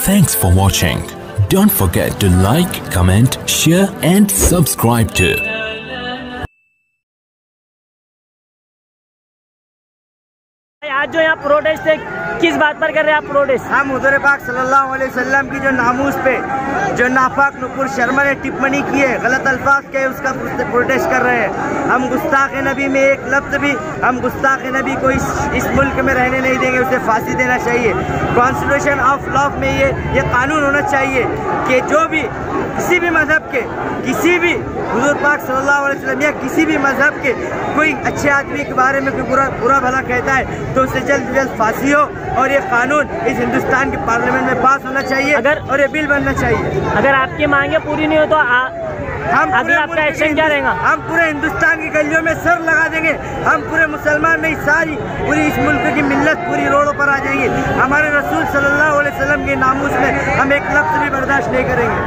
Thanks for watching. Don't forget to like, comment, share and subscribe to आज जो यहाँ protest है, किस बात पर कर रहे हैं आप प्रोटेस्ट? हम हुज़ूर पाक सल्लल्लाहु अलैहि वसल्लम की जो नामूस पे जो नाफाक नुपुर शर्मा ने टिप्पणी की है, गलत अल्फाज के, उसका प्रोटेस्ट कर रहे हैं। हम गुस्ताख नबी में एक लफ्ज़ भी, हम गुस्ताख नबी को इस मुल्क में रहने नहीं देंगे, उसे फांसी देना चाहिए। कॉन्स्टिट्यूशन ऑफ लॉ में ये कानून होना चाहिए कि जो भी किसी भी मज़हब के, किसी भी हुज़ूर पाक सल्लल्लाहु अलैहि वसल्लम या किसी भी मज़हब के कोई अच्छे आदमी के बारे में कोई बुरा भला कहता है तो उसे जल्द से जल्द फांसी हो, और ये कानून इस हिंदुस्तान के पार्लियामेंट में पास होना चाहिए और ये बिल बनना चाहिए। अगर आपकी मांगे पूरी नहीं हो तो हम अभी आपका एक्शन क्या रहेगा? हम पूरे हिंदुस्तान की गलियों में सर लगा देंगे। हम पूरे मुसलमान नहीं, सारी पूरी इस मुल्क की मिल्लत पूरी रोडों पर आ जाएंगी। हमारे रसूल सल्लल्लाहु अलैहि वसल्लम के नामूस में हम एक लफ्ज़ भी बर्दाश्त नहीं करेंगे।